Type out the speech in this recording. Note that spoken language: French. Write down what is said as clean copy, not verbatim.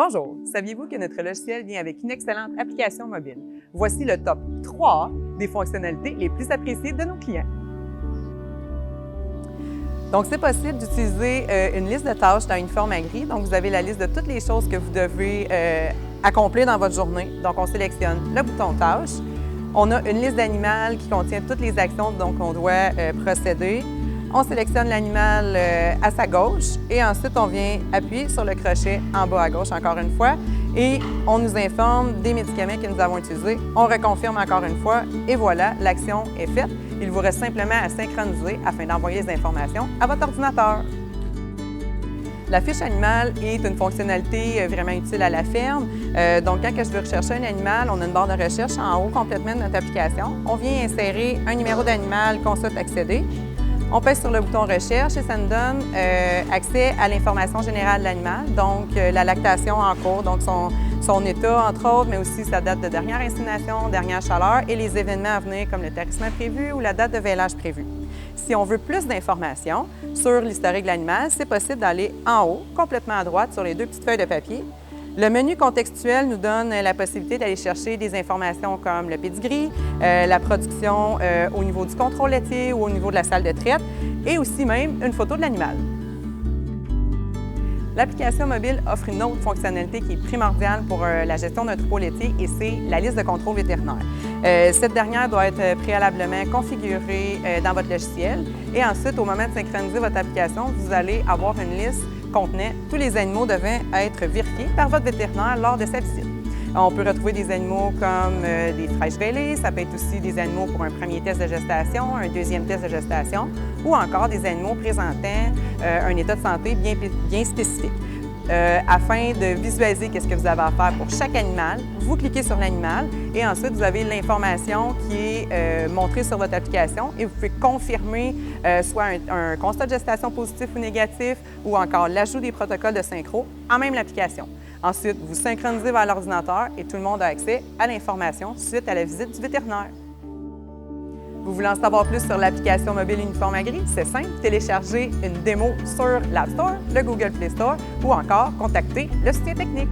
Bonjour, saviez-vous que notre logiciel vient avec une excellente application mobile? Voici le top 3 des fonctionnalités les plus appréciées de nos clients. Donc, c'est possible d'utiliser une liste de tâches dans Uniforme Agri. Donc, vous avez la liste de toutes les choses que vous devez accomplir dans votre journée. Donc, on sélectionne le bouton Tâches. On a une liste d'animaux qui contient toutes les actions dont on doit procéder. On sélectionne l'animal à sa gauche et ensuite on vient appuyer sur le crochet en bas à gauche encore une fois et on nous informe des médicaments que nous avons utilisés. On reconfirme encore une fois et voilà, l'action est faite. Il vous reste simplement à synchroniser afin d'envoyer les informations à votre ordinateur. La fiche animale est une fonctionnalité vraiment utile à la ferme. Donc, quand je veux rechercher un animal, on a une barre de recherche en haut complètement de notre application. On vient insérer un numéro d'animal qu'on souhaite accéder. On pèse sur le bouton Recherche et ça nous donne accès à l'information générale de l'animal, donc la lactation en cours, donc son état entre autres, mais aussi sa date de dernière insémination, dernière chaleur et les événements à venir comme le tarissement prévu ou la date de vêlage prévue. Si on veut plus d'informations sur l'historique de l'animal, c'est possible d'aller en haut, complètement à droite, sur les deux petites feuilles de papier. Le menu contextuel nous donne la possibilité d'aller chercher des informations comme le pedigree, la production au niveau du contrôle laitier ou au niveau de la salle de traite et aussi même une photo de l'animal. L'application mobile offre une autre fonctionnalité qui est primordiale pour la gestion d'un troupeau laitier et c'est la liste de contrôle vétérinaire. Cette dernière doit être préalablement configurée dans votre logiciel et ensuite, au moment de synchroniser votre application, vous allez avoir une liste contenant tous les animaux devant être vérifiés par votre vétérinaire lors de sa visite. On peut retrouver des animaux comme des fraîches vêlées, ça peut être aussi des animaux pour un premier test de gestation, un deuxième test de gestation ou encore des animaux présentant un état de santé bien spécifique. Afin de visualiser ce que vous avez à faire pour chaque animal, vous cliquez sur l'animal et ensuite vous avez l'information qui est montrée sur votre application et vous pouvez confirmer soit un constat de gestation positif ou négatif ou encore l'ajout des protocoles de synchro en même l'application. Ensuite, vous synchronisez vers l'ordinateur et tout le monde a accès à l'information suite à la visite du vétérinaire. Vous voulez en savoir plus sur l'application mobile Uniforme Agri? C'est simple, téléchargez une démo sur l'App Store, le Google Play Store ou encore contactez le soutien technique.